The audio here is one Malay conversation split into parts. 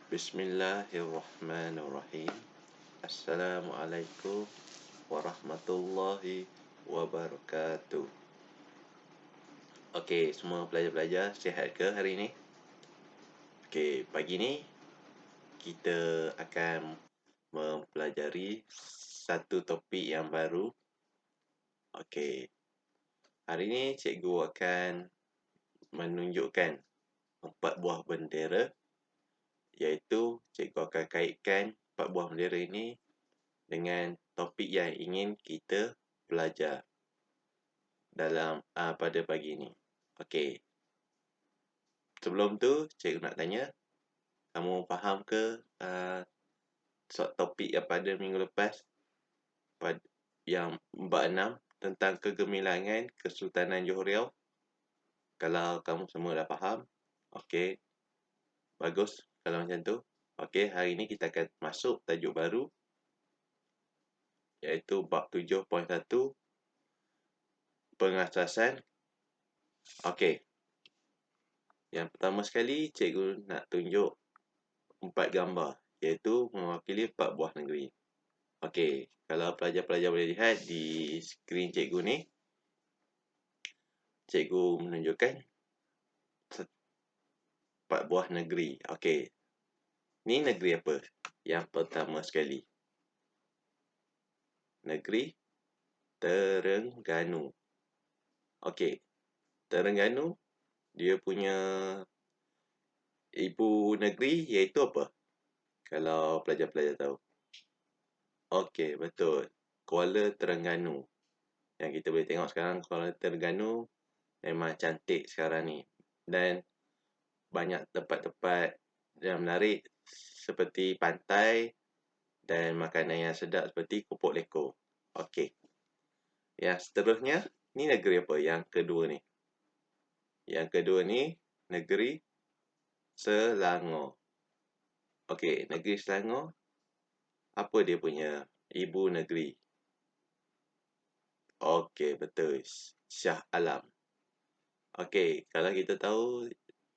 Bismillahirrahmanirrahim. Assalamualaikum warahmatullahi wabarakatuh. Okey, semua pelajar-pelajar sihat ke hari ini? Okey, pagi ni kita akan mempelajari satu topik yang baru. Okey, hari ini cikgu akan menunjukkan 4 buah bendera, iaitu cikgu akan kaitkan 4 buah bendera ini dengan topik yang ingin kita belajar dalam pada pagi ini. Okey. Sebelum tu, cikgu nak tanya, kamu faham ke topik yang pada minggu lepas yang bab 6 tentang kegemilangan Kesultanan Johor Riau? Kalau kamu semua dah faham, okey. Bagus kalau macam tu. Okey, hari ini kita akan masuk tajuk baru, iaitu bab 7.1 pengasasan. Okey. Yang pertama sekali, cikgu nak tunjuk 4 gambar, iaitu mewakili 4 buah negeri. Okey, kalau pelajar-pelajar boleh lihat di skrin cikgu ni, cikgu menunjukkan 4 buah negeri. Okey. Ni negeri apa? Yang pertama sekali, negeri Terengganu. Okey. Terengganu, dia punya ibu negeri iaitu apa? Kalau pelajar-pelajar tahu. Okey, betul. Kuala Terengganu. Yang kita boleh tengok sekarang, Kuala Terengganu memang cantik sekarang ni. Dan banyak tempat-tempat yang menarik seperti pantai dan makanan yang sedap seperti keropok leko. Okey. Yang seterusnya, ni negeri apa? Yang kedua ni. Yang kedua ni, negeri Selangor. Okey, negeri Selangor, apa dia punya ibu negeri? Okey, betul. Shah Alam. Okey, kalau kita tahu,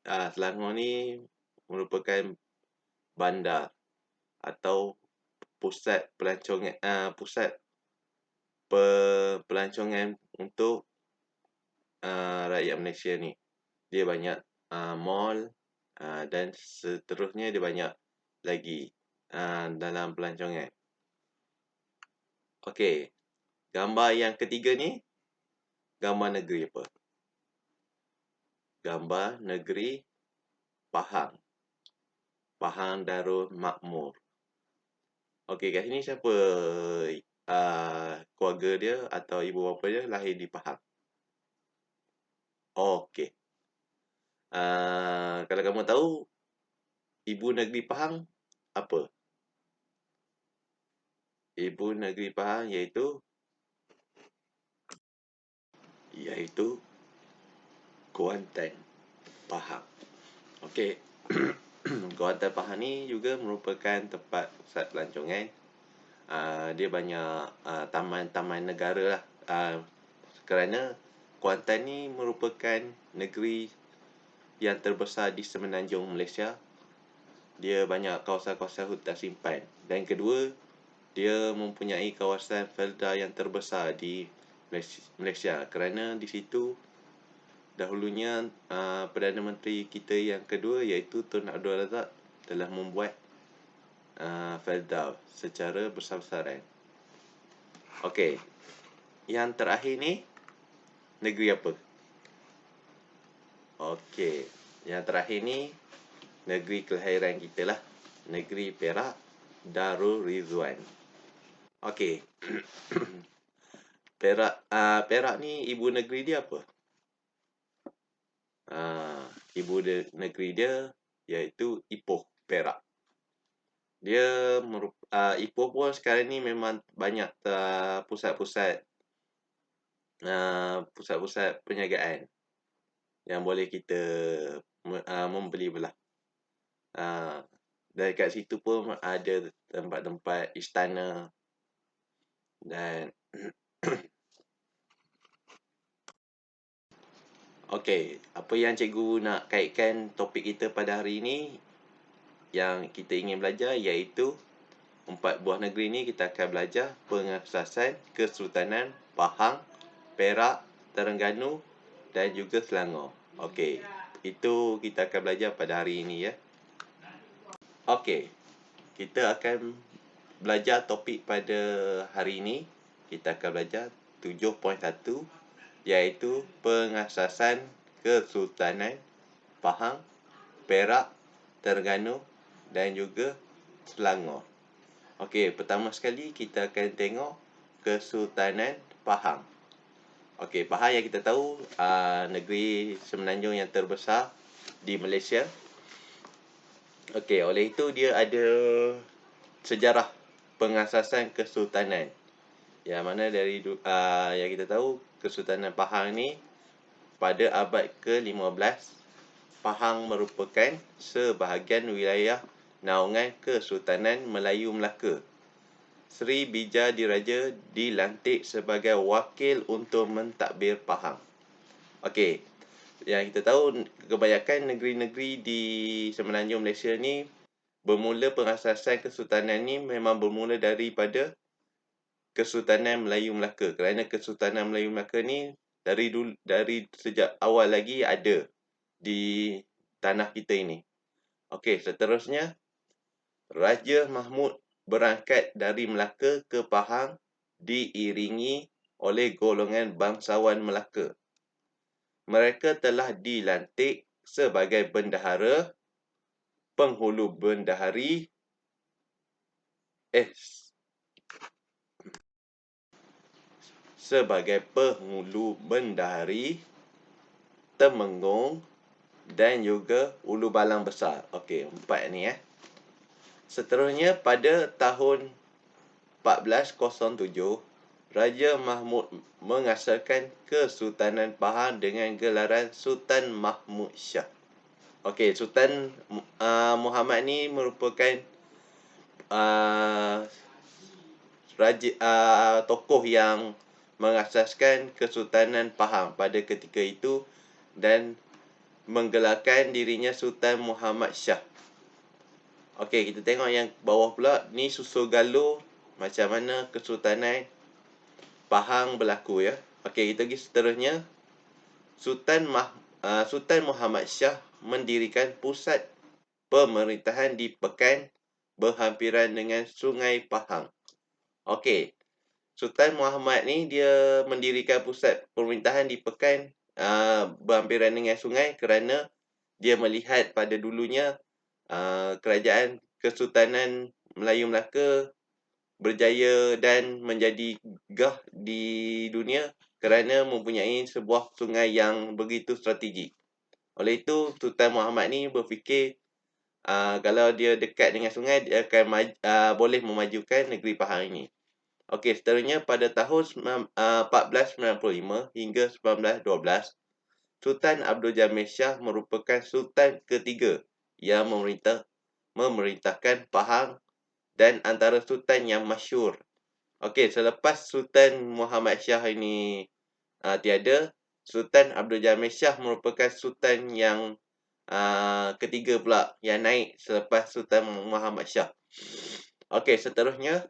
Selangor ni merupakan bandar atau pusat pelancongan pelancongan untuk rakyat Malaysia ni. Dia banyak mall dan seterusnya dia banyak lagi dalam pelancongan. Okey, gambar yang ketiga ni, gambar negeri apa? Gambar negeri Pahang. Pahang Darul Makmur. Okey, kat sini siapa keluarga dia atau ibu bapa dia lahir di Pahang? Okey. Kalau kamu tahu, ibu negeri Pahang apa? Ibu negeri Pahang iaitu Kuantan, Pahang. Okey. Kuantan, Pahang ni juga merupakan tempat pusat pelancongan. Dia banyak taman-taman negara lah. Kerana Kuantan ni merupakan negeri yang terbesar di semenanjung Malaysia. Dia banyak kawasan-kawasan hutan simpan. Dan kedua, dia mempunyai kawasan Felda yang terbesar di Malaysia. Kerana di situ dahulunya Perdana Menteri kita yang kedua, iaitu Tun Abdul Razak, telah membuat Felda secara besar-besaran. Okey. Yang terakhir ni, negeri apa? Okey. Yang terakhir ni, negeri kelahiran kita lah. Negeri Perak, Darul Rizwan. Okey. Perak ni ibu negeri dia apa? Ibu negeri dia iaitu Ipoh, Perak. Dia Ipoh pun sekarang ni memang banyak pusat-pusat perniagaan yang boleh kita membeli belah. Dan kat situ pun ada tempat-tempat istana dan okey, apa yang cikgu nak kaitkan topik kita pada hari ini yang kita ingin belajar, iaitu 4 buah negeri ni kita akan belajar pengasasan Kesultanan Pahang, Perak, Terengganu dan juga Selangor. Okey, itu kita akan belajar pada hari ini ya. Okey, kita akan belajar topik pada hari ini. Kita akan belajar 7.1, iaitu pengasasan Kesultanan Pahang, Perak, Terengganu dan juga Selangor. Okey, pertama sekali kita akan tengok Kesultanan Pahang. Okey, Pahang yang kita tahu negeri semenanjung yang terbesar di Malaysia. Okey, oleh itu dia ada sejarah pengasasan kesultanan. Yang mana dari yang kita tahu Kesultanan Pahang ni pada abad ke-15, Pahang merupakan sebahagian wilayah naungan Kesultanan Melayu Melaka. Sri Bija Diraja dilantik sebagai wakil untuk mentadbir Pahang. Okey, yang kita tahu kebanyakan negeri-negeri di semenanjung Malaysia ni bermula pengasasan kesultanan ni memang bermula daripada Kesultanan Melayu Melaka. Kerana Kesultanan Melayu Melaka ni dari sejak awal lagi ada di tanah kita ini. Okey, seterusnya Raja Mahmud berangkat dari Melaka ke Pahang diiringi oleh golongan bangsawan Melaka. Mereka telah dilantik sebagai bendahara, penghulu bendahari, sebagai penghulu bendahari, temenggung dan juga ulu balang besar. Okey, 4 ni . Seterusnya pada tahun 1407, Raja Mahmud mengasaskan Kesultanan Pahang dengan gelaran Sultan Mahmud Shah. Okey, Sultan Muhammad ni merupakan tokoh yang mengasaskan Kesultanan Pahang pada ketika itu dan menggelarkan dirinya Sultan Muhammad Shah. Okey, kita tengok yang bawah pula. Ni susul galur macam mana Kesultanan Pahang berlaku ya. Okey, kita pergi seterusnya. Sultan Muhammad Shah mendirikan pusat pemerintahan di Pekan berhampiran dengan Sungai Pahang. Okey, Sultan Muhammad ni dia mendirikan pusat pemerintahan di Pekan berhampiran dengan sungai kerana dia melihat pada dulunya kerajaan Kesultanan Melayu Melaka berjaya dan menjadi gah di dunia kerana mempunyai sebuah sungai yang begitu strategik. Oleh itu, Sultan Muhammad ni berfikir kalau dia dekat dengan sungai, dia akan boleh memajukan negeri Pahang ini. Okey, seterusnya pada tahun 1495 hingga 1912, Sultan Abdul Jamil Shah merupakan Sultan ketiga yang memerintahkan Pahang dan antara Sultan yang masyhur. Okey, selepas Sultan Muhammad Shah ini tiada, Sultan Abdul Jamil Shah merupakan Sultan yang ketiga pula yang naik selepas Sultan Muhammad Shah. Okey, seterusnya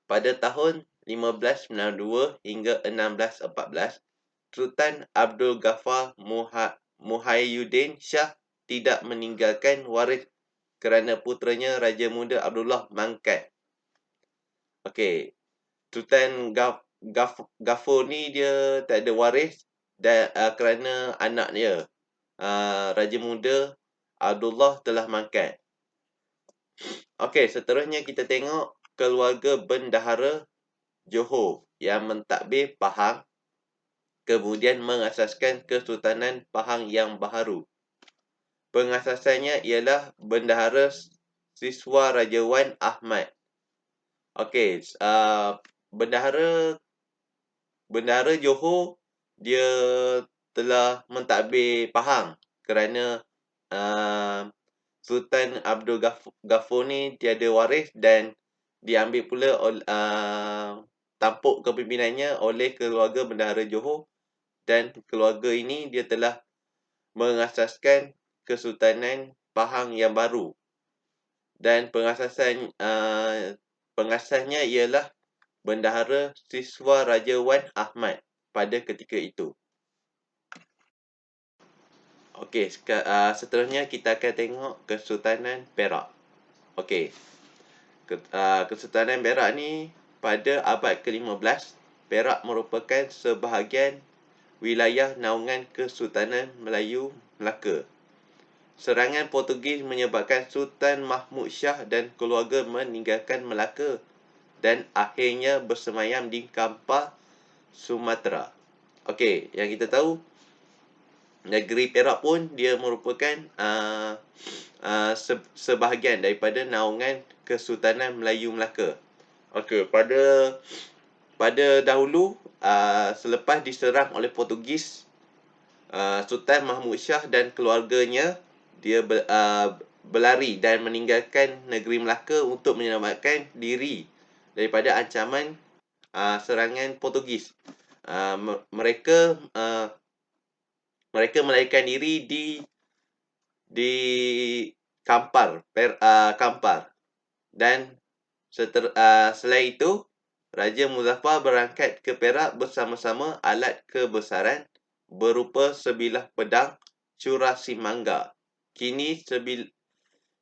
pada tahun 1592 hingga 1614, Sultan Abdul Ghaffar Muhyiddin Shah tidak meninggalkan waris kerana puteranya Raja Muda Abdullah mangkat. Okey, Sultan Ghaffur ni dia tak ada waris dan kerana anak dia Raja Muda Abdullah telah mangkat. Okey, seterusnya kita tengok keluarga bendahara Johor yang mentadbir Pahang kemudian mengasaskan Kesultanan Pahang yang baharu. Pengasasannya ialah Bendahara Siswa Raja Wan Ahmad. Okey, Bendahara Johor dia telah mentadbir Pahang kerana Sultan Abdul Ghaffur ni tiada waris dan diambil pula tampuk kepimpinannya oleh keluarga Bendahara Johor, dan keluarga ini dia telah mengasaskan Kesultanan Pahang yang baru dan pengasasnya ialah Bendahara Siswa Raja Wan Ahmad pada ketika itu. Okey, seterusnya kita akan tengok Kesultanan Perak. Okey. Kesultanan Perak ni pada abad ke-15, Perak merupakan sebahagian wilayah naungan Kesultanan Melayu Melaka. Serangan Portugis menyebabkan Sultan Mahmud Shah dan keluarga meninggalkan Melaka dan akhirnya bersemayam di Kampar, Sumatera. Okey, yang kita tahu negeri Perak pun dia merupakan sebahagian daripada naungan Kesultanan Melayu Melaka. Okey, pada dahulu selepas diserang oleh Portugis, Sultan Mahmud Shah dan keluarganya dia berlari dan meninggalkan negeri Melaka untuk menyelamatkan diri daripada ancaman serangan Portugis. Mereka melarikan diri di Kampar, dan selain itu Raja Muzaffar berangkat ke Perak bersama-sama alat kebesaran berupa sebilah pedang Curasimangga, kini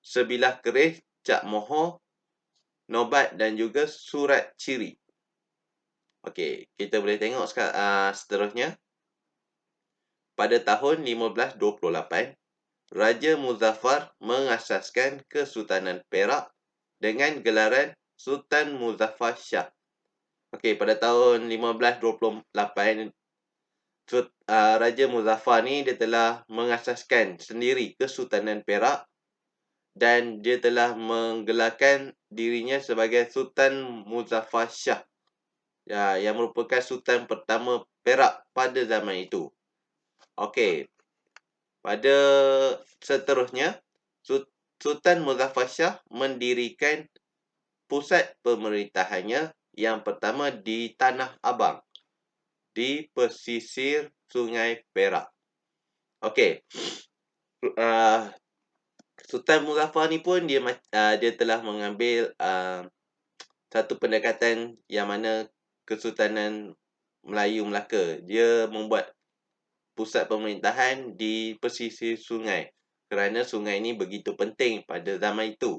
sebilah keris Cap Mohor, nobat dan juga surat ciri. Okey, kita boleh tengok seterusnya. Pada tahun 1528, Raja Muzaffar mengasaskan Kesultanan Perak dengan gelaran Sultan Muzaffar Shah. Okey, pada tahun 1528, Raja Muzaffar ni dia telah mengasaskan sendiri Kesultanan Perak dan dia telah menggelarkan dirinya sebagai Sultan Muzaffar Shah, yang merupakan Sultan pertama Perak pada zaman itu. Okey, pada seterusnya, Sultan Muzaffar Shah mendirikan pusat pemerintahannya yang pertama di Tanah Abang, di pesisir Sungai Perak. Okey, Sultan Muzaffar ni pun dia telah mengambil satu pendekatan yang mana Kesultanan Melayu Melaka. Dia membuat pusat pemerintahan di pesisir sungai kerana sungai ini begitu penting pada zaman itu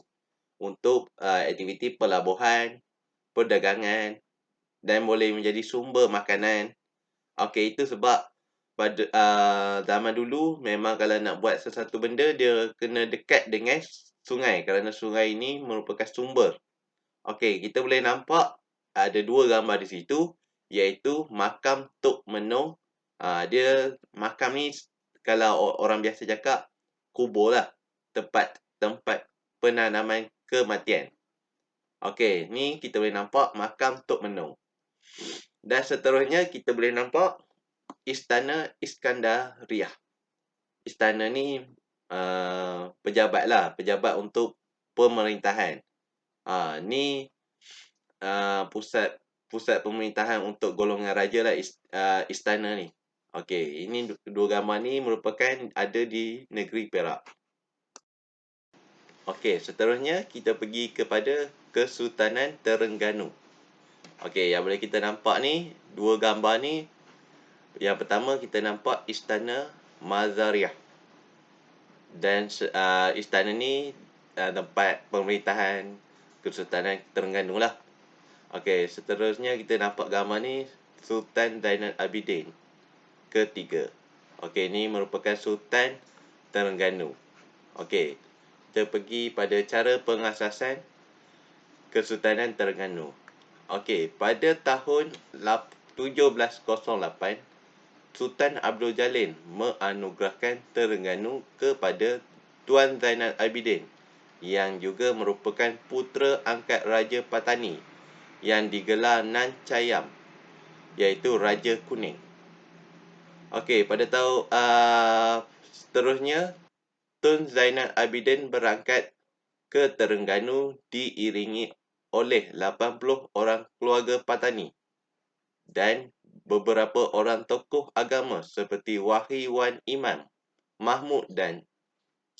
untuk aktiviti pelabuhan, perdagangan dan boleh menjadi sumber makanan. Okey, itu sebab pada zaman dulu memang kalau nak buat sesuatu benda dia kena dekat dengan sungai kerana sungai ini merupakan sumber. Okey, kita boleh nampak ada dua gambar di situ, iaitu makam Tok Menung. Dia makam ni kalau orang biasa cakap kubur lah, tempat penanaman kematian. Okey, ni kita boleh nampak makam Tok Menung. Dan seterusnya kita boleh nampak Istana Iskandariah. Istana ni pejabat untuk pemerintahan. Ni pusat pemerintahan untuk golongan raja lah, istana ni. Okey, ini dua gambar ni merupakan ada di negeri Perak. Okey, seterusnya kita pergi kepada Kesultanan Terengganu. Okey, yang boleh kita nampak ni, dua gambar ni. Yang pertama kita nampak Istana Mazariah. Dan istana ni tempat pemerintahan Kesultanan Terengganu lah. Okey, seterusnya kita nampak gambar ni Sultan Zainal Abidin ketiga. Okey, ni merupakan Sultan Terengganu. Okey, kita pergi pada cara pengasasan Kesultanan Terengganu. Okey, pada tahun 1708, Sultan Abdul Jalil menganugerahkan Terengganu kepada Tuan Zainal Abidin yang juga merupakan putera angkat Raja Patani yang digelar Nan Chayam, iaitu Raja Kuning. Okey, pada tahun seterusnya Tun Zainal Abidin berangkat ke Terengganu diiringi oleh 80 orang keluarga Patani dan beberapa orang tokoh agama seperti Wahid Wan Imam, Mahmud dan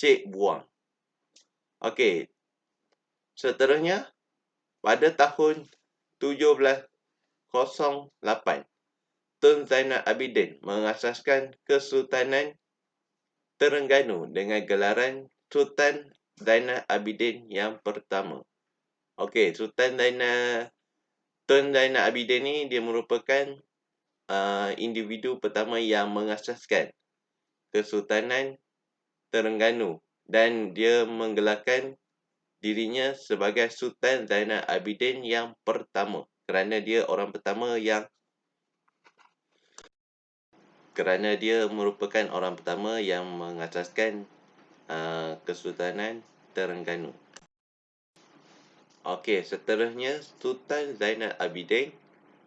Cik Buang. Okey, Seterusnya, pada tahun 1708, Tun Zainal Abidin mengasaskan Kesultanan Terengganu dengan gelaran Sultan Zainal Abidin yang pertama. Okey, Tun Zainal Abidin ni dia merupakan individu pertama yang mengasaskan Kesultanan Terengganu dan dia menggelarkan dirinya sebagai Sultan Zainal Abidin yang pertama kerana dia merupakan orang pertama yang mengasaskan Kesultanan Terengganu. Okey, seterusnya Sultan Zainal Abidin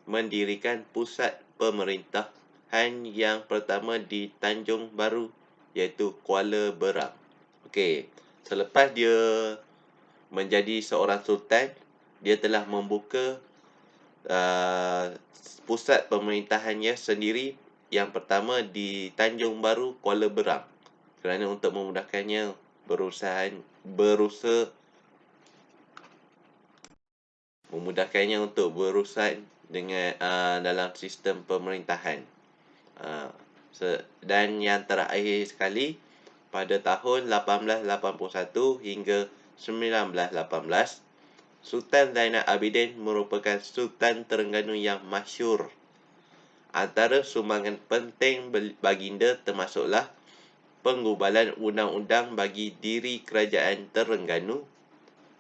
mendirikan pusat pemerintahan yang pertama di Tanjung Baru iaitu Kuala Berang. Okey, selepas dia menjadi seorang sultan, dia telah membuka pusat pemerintahannya sendiri yang pertama di Tanjung Baru, Kuala Berang. Kerana untuk memudahkannya berurusan dengan dalam sistem pemerintahan. Dan yang terakhir sekali, pada tahun 1881 hingga 1918, Sultan Zainal Abidin merupakan Sultan Terengganu yang masyhur. Antara sumbangan penting baginda termasuklah penggubalan undang-undang bagi diri kerajaan Terengganu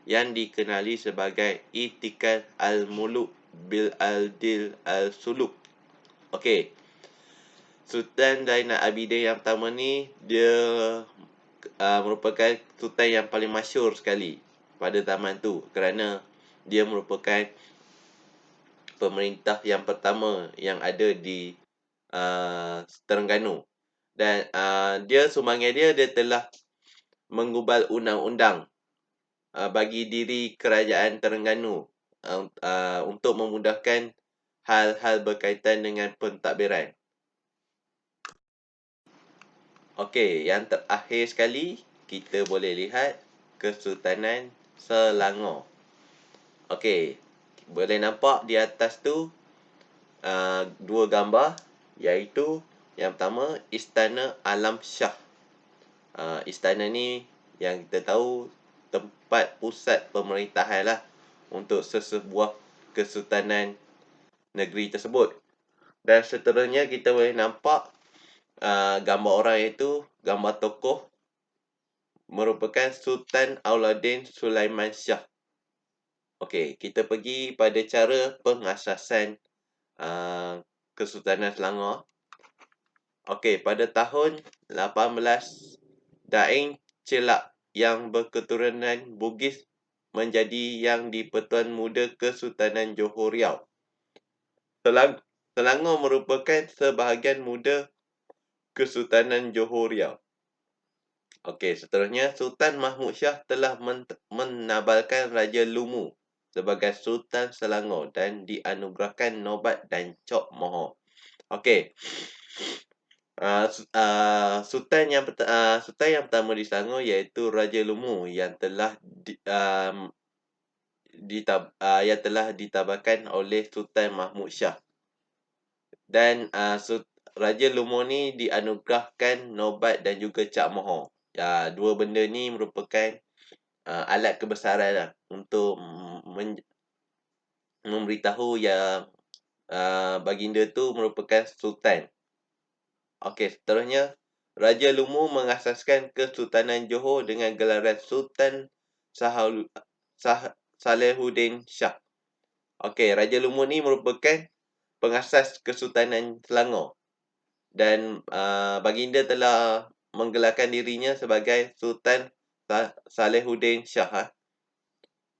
yang dikenali sebagai Itikad Al-Muluk Bil Al-Dil Al-Suluk. Okey, Sultan Zainal Abidin yang pertama ni dia merupakan sultan yang paling masyhur sekali pada zaman tu kerana dia merupakan pemerintah yang pertama yang ada di Terengganu. Dan sumbangan dia telah menggubal undang-undang bagi diri kerajaan Terengganu untuk memudahkan hal-hal berkaitan dengan pentadbiran. Okey, yang terakhir sekali kita boleh lihat Kesultanan Selangor. Okey, boleh nampak di atas tu dua gambar, iaitu yang pertama Istana Alam Shah. Istana ni yang kita tahu tempat pusat pemerintahan lah untuk sesebuah kesultanan negeri tersebut. Dan seterusnya kita boleh nampak gambar orang itu, gambar tokoh merupakan Sultan Auladin Sulaiman Shah. Okey, kita pergi pada cara pengasasan Kesultanan Selangor. Okey, pada tahun 18 Daeng Chelak yang berketurunan Bugis menjadi yang di-Pertuan Muda Kesultanan Johor Riau. Selangor merupakan sebahagian muda Kesultanan Johor Riau. Okey, seterusnya Sultan Mahmud Shah telah menabalkan Raja Lumu sebagai Sultan Selangor dan dianugerahkan Nobat dan Cok Mohor. Okey. Sultan yang pertama di Selangor iaitu Raja Lumu yang telah ditabalkan oleh Sultan Mahmud Shah. Dan Raja Lumu ni dianugerahkan Nobat dan juga Cak Mohor. Dua benda ni merupakan alat kebesaran lah untuk memberitahu yang baginda tu merupakan sultan. Okey, seterusnya Raja Lumu mengasaskan Kesultanan Johor dengan gelaran Sultan Salehuddin Shah. Okey, Raja Lumu ni merupakan pengasas Kesultanan Selangor. Dan baginda telah menggelarkan dirinya sebagai Sultan Salehuddin Shah.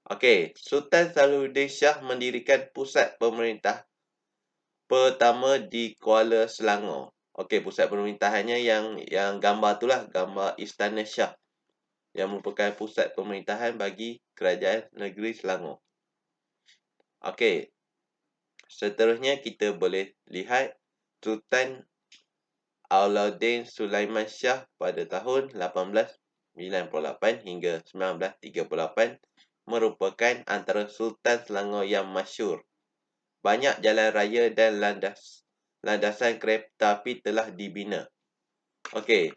Okey, Sultan Salehuddin Shah mendirikan pusat pemerintah pertama di Kuala Selangor. Okey, pusat pemerintahannya yang gambar itulah, gambar Istana Shah yang merupakan pusat pemerintahan bagi kerajaan negeri Selangor. Okey, seterusnya kita boleh lihat Sultan Auladin Sulaiman Shah pada tahun 1898 hingga 1938 merupakan antara Sultan Selangor yang masyhur. Banyak jalan raya dan landasan kereta api telah dibina. Okey,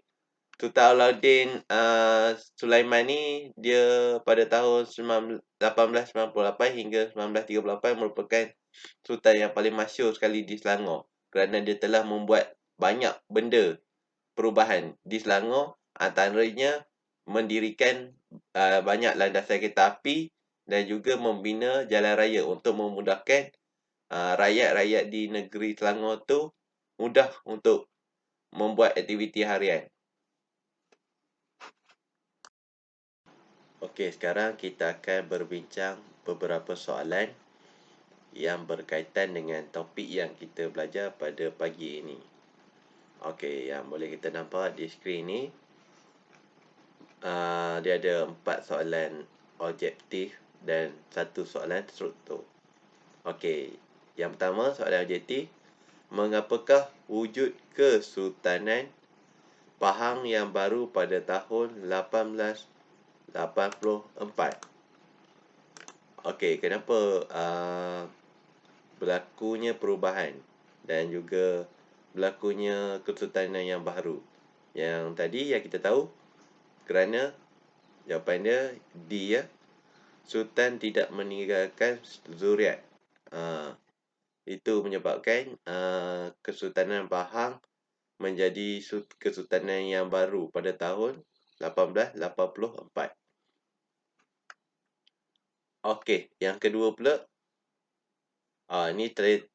Sultan Alauddin Sulaiman ni dia pada tahun 1898 hingga 1938 merupakan sultan yang paling masyhur sekali di Selangor kerana dia telah membuat banyak benda perubahan di Selangor, antaranya mendirikan banyak landasan kereta api dan juga membina jalan raya untuk memudahkan rakyat-rakyat di negeri Selangor tu mudah untuk membuat aktiviti harian. Okey, sekarang kita akan berbincang beberapa soalan yang berkaitan dengan topik yang kita belajar pada pagi ini. Okey, yang boleh kita nampak di skrin ni, dia ada 4 soalan objektif dan 1 soalan struktur. Okey, yang pertama soalan objektif, mengapakah wujud Kesultanan Pahang yang baru pada tahun 1884? Okey, kenapa berlakunya perubahan dan juga berlakunya Kesultanan yang baru? Yang tadi yang kita tahu, kerana jawapan dia D ya. Sultan tidak meninggalkan zuriat. Itu menyebabkan Kesultanan Pahang menjadi Kesultanan yang baru pada tahun 1884. Okey, yang kedua pula. Ni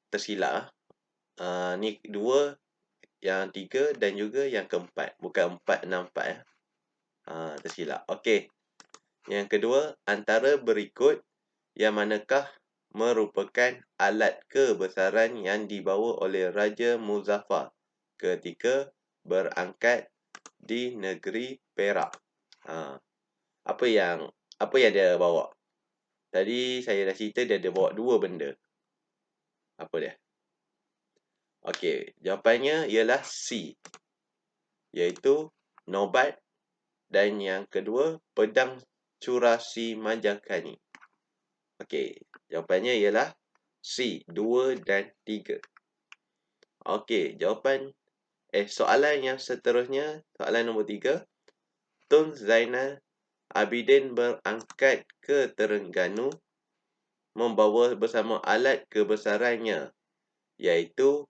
tersilap. Ni 2, yang 3 dan juga yang keempat. Bukan 4, 6, 4 tersilap. Okey. Yang kedua, antara berikut yang manakah merupakan alat kebesaran yang dibawa oleh Raja Muzaffar ketika berangkat di negeri Perak? Apa yang dia bawa? Tadi saya dah cerita dia ada bawa 2 benda. Apa dia? Okey, jawapannya ialah C, iaitu Nobat, dan yang kedua pedang curasi Majapahit. Okey, jawapannya ialah C, 2 dan 3. Okey, soalan yang seterusnya, soalan nombor 3. Tun Zainal Abidin berangkat ke Terengganu membawa bersama alat kebesarannya, iaitu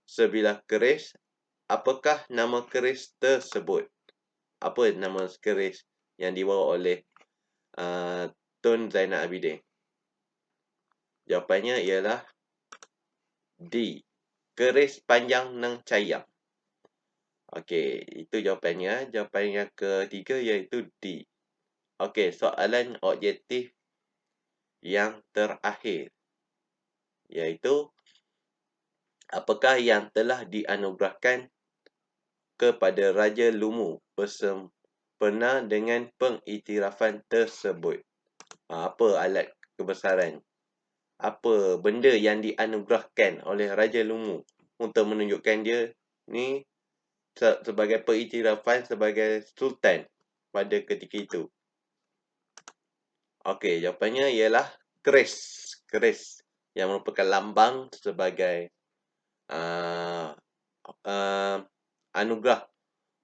sebilah keris. Apakah nama keris tersebut? Apa nama keris yang dibawa oleh Tun Zainal Abidin? Jawapannya ialah D, keris panjang nang cayang. Okey, itu jawapannya. Jawapan yang ketiga iaitu D. Okey, soalan objektif yang terakhir, iaitu apakah yang telah dianugerahkan kepada Raja Lumu bersempena dengan pengiktirafan tersebut? Apa alat kebesaran? Apa benda yang dianugerahkan oleh Raja Lumu untuk menunjukkan dia ni sebagai pengiktirafan sebagai Sultan pada ketika itu? Okey, jawapannya ialah keris. Keris yang merupakan lambang sebagai anugerah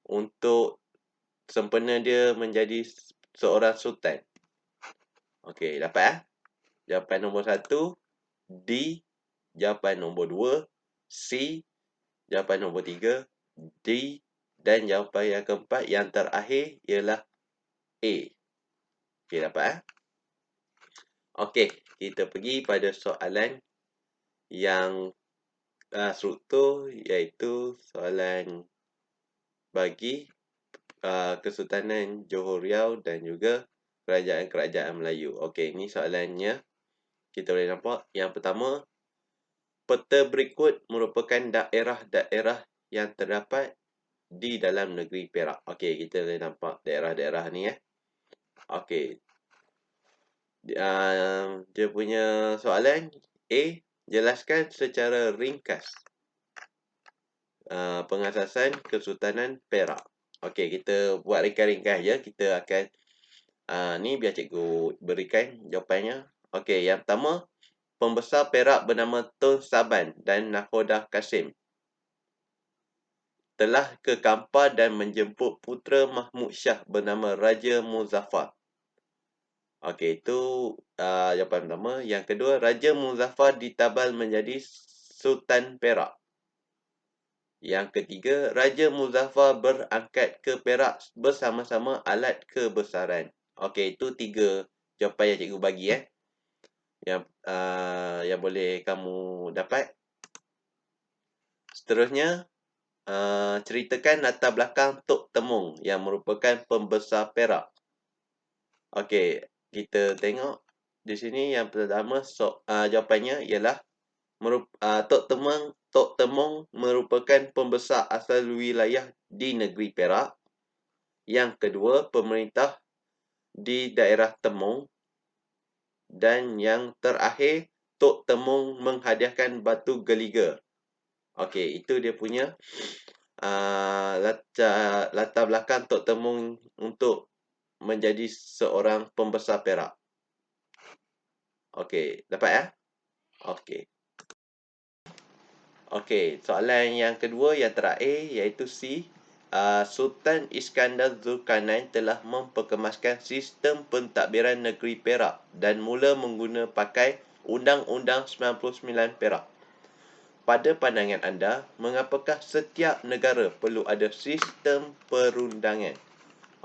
untuk sempena dia menjadi seorang sultan. Okey, dapat jawapan nombor 1 D, jawapan nombor 2 C, jawapan nombor 3 D, dan jawapan yang keempat yang terakhir ialah A. Okey, dapat Okey, kita pergi pada soalan yang struktur, iaitu soalan bagi Kesultanan Johor Riau dan juga kerajaan-kerajaan Melayu. Okey, ini soalannya. Kita boleh nampak. Yang pertama, peta berikut merupakan daerah-daerah yang terdapat di dalam negeri Perak. Okey, kita boleh nampak daerah-daerah ni Okey. Dia punya soalan A, jelaskan secara ringkas pengasasan Kesultanan Perak. Okey, kita buat ringkas-ringkas je. Kita akan Ni biar cikgu berikan jawapannya. Okey, yang pertama, pembesar Perak bernama Tun Saban dan Nakhoda Kasim telah ke Kampar dan menjemput putera Mahmud Shah bernama Raja Muzaffar. Okey, itu jawapan pertama. Yang kedua, Raja Muzaffar ditabal menjadi Sultan Perak. Yang ketiga, Raja Muzaffar berangkat ke Perak bersama-sama alat kebesaran. Okey, itu 3 jawapan yang cikgu bagi yang boleh kamu dapat. Seterusnya, ceritakan latar belakang Tok Temung yang merupakan pembesar Perak. Okey, kita tengok di sini yang pertama jawapannya ialah Tok Temung merupakan pembesar asal wilayah di negeri Perak. Yang kedua, pemerintah di daerah Temung. Dan yang terakhir, Tok Temung menghadiahkan batu geliga. Okey, itu dia punya latar belakang Tok Temung untuk menjadi seorang pembesar Perak. Okey, dapat Okey. Okey, soalan yang kedua yang terakhir iaitu C. Sultan Iskandar Zulkarnain telah memperkemaskan sistem pentadbiran negeri Perak dan mula pakai Undang-Undang 99 Perak. Pada pandangan anda, mengapakah setiap negara perlu ada sistem perundangan?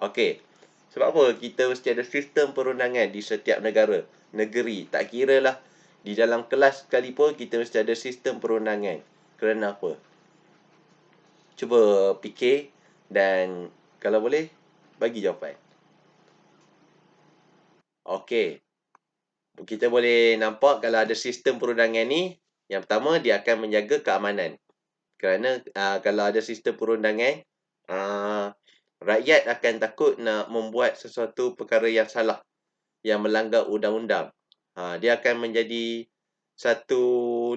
Okey, sebab apa kita mesti ada sistem perundangan di setiap negeri? Tak kira lah di dalam kelas sekalipun kita mesti ada sistem perundangan. Kerana apa? Cuba fikir dan kalau boleh, bagi jawapan. Okey. Kita boleh nampak kalau ada sistem perundangan ni, yang pertama dia akan menjaga keamanan. Kerana kalau ada sistem perundangan, rakyat akan takut nak membuat sesuatu perkara yang salah, yang melanggar undang-undang. Dia akan menjadi satu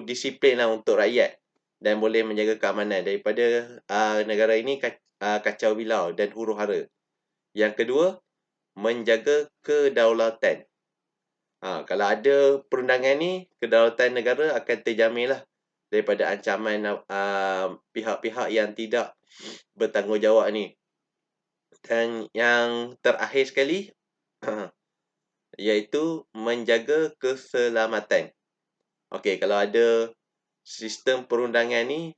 disiplin lah untuk rakyat dan boleh menjaga keamanan daripada negara ini kacau bilau dan huru-hara. Yang kedua, menjaga kedaulatan. Kalau ada perundangan ni, kedaulatan negara akan terjamin lah daripada ancaman pihak-pihak yang tidak bertanggungjawab ni. Dan yang terakhir sekali, iaitu menjaga keselamatan. Okey, kalau ada sistem perundangan ni,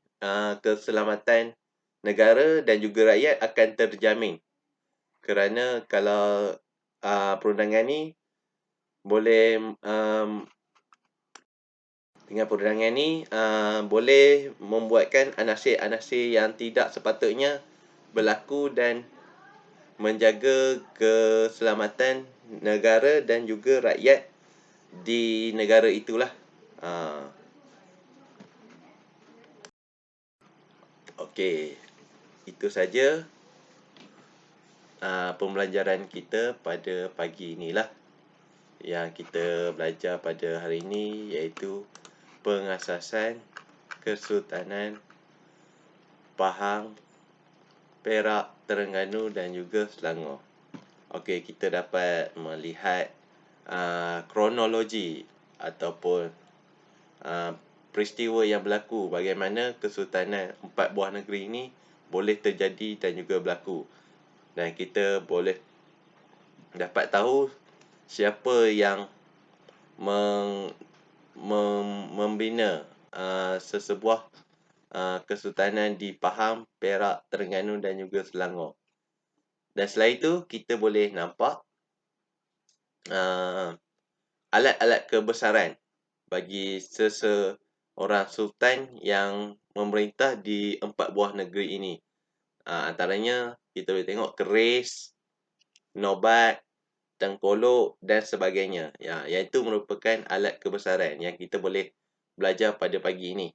keselamatan negara dan juga rakyat akan terjamin. Kerana kalau perundangan ni boleh dengan perundangan ni boleh membuatkan anasir-anasir yang tidak sepatutnya berlaku dan menjaga keselamatan negara dan juga rakyat di negara itulah. Okey, itu saja pembelajaran kita pada pagi inilah. Yang kita belajar pada hari ini iaitu pengasasan Kesultanan Pahang, Perak, Terengganu dan juga Selangor. Okey, kita dapat melihat kronologi ataupun peristiwa yang berlaku, bagaimana Kesultanan empat buah negeri ini boleh terjadi dan juga berlaku. Dan kita boleh dapat tahu siapa yang membina sesebuah kesultanan di Pahang, Perak, Terengganu dan juga Selangor. Dan selain itu, kita boleh nampak alat-alat kebesaran bagi seseorang sultan yang memerintah di empat buah negeri ini. Antaranya, kita boleh tengok keris, nobat, tengkolok dan sebagainya. Iaitu merupakan alat kebesaran yang kita boleh belajar pada pagi ini.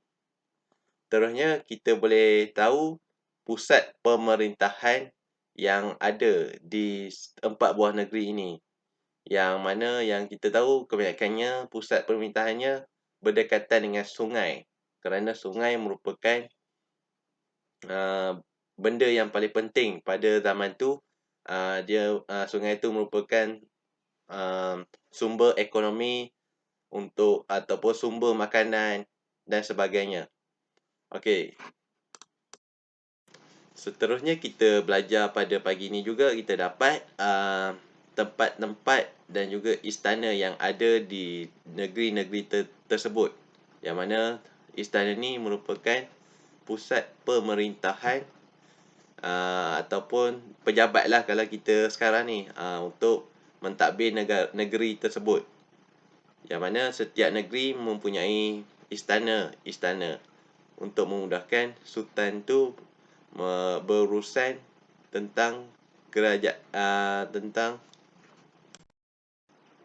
Terusnya, kita boleh tahu pusat pemerintahan yang ada di empat buah negeri ini. Yang mana yang kita tahu kebanyakannya pusat pemerintahannya berdekatan dengan sungai. Kerana sungai merupakan benda yang paling penting pada zaman tu Sungai itu merupakan sumber ekonomi untuk ataupun sumber makanan dan sebagainya. Okey, seterusnya kita belajar pada pagi ini juga kita dapat tempat-tempat dan juga istana yang ada di negeri-negeri tersebut. Yang mana istana ni merupakan pusat pemerintahan ataupun pejabat lah kalau kita sekarang ni untuk mentadbir negeri tersebut. Yang mana setiap negeri mempunyai istana-istana untuk memudahkan sultan tu berurusan tentang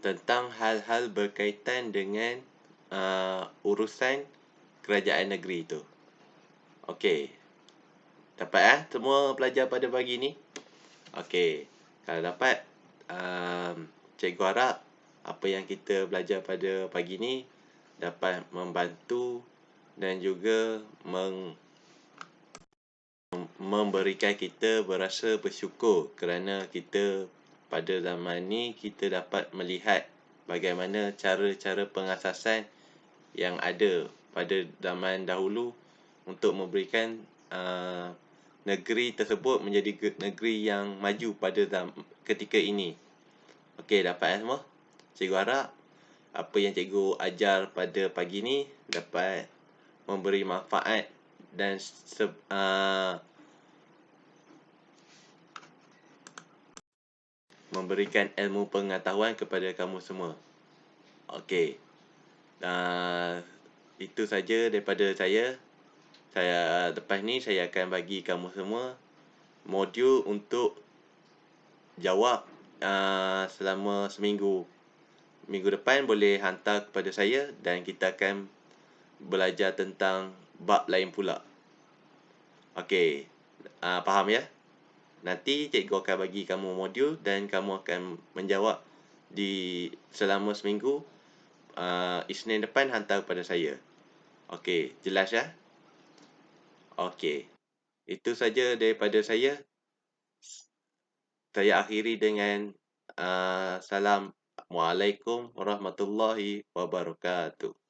tentang hal-hal berkaitan dengan urusan kerajaan negeri itu. Okey. Dapat semua pelajar pada pagi ni? Okey. Kalau dapat, cikgu harap apa yang kita belajar pada pagi ni dapat membantu dan juga memberikan kita berasa bersyukur kerana kita pada zaman ni kita dapat melihat bagaimana cara-cara pengasasan yang ada pada zaman dahulu untuk memberikan negeri tersebut menjadi negeri yang maju pada ketika ini. Okey, dapat semua? Cikgu harap apa yang cikgu ajar pada pagi ni dapat memberi manfaat dan memberikan ilmu pengetahuan kepada kamu semua. Okey. Itu saja daripada saya. Lepas ni saya akan bagi kamu semua modul untuk jawab selama seminggu. Minggu depan boleh hantar kepada saya dan kita akan belajar tentang bab lain pula. Okey. Faham ya? Nanti cikgu akan bagi kamu modul dan kamu akan menjawab selama seminggu. Isnin depan hantar kepada saya. Okey, jelas ya? Okey. Itu saja daripada saya. Saya akhiri dengan salam. Waalaikumsalam warahmatullahi wabarakatuh.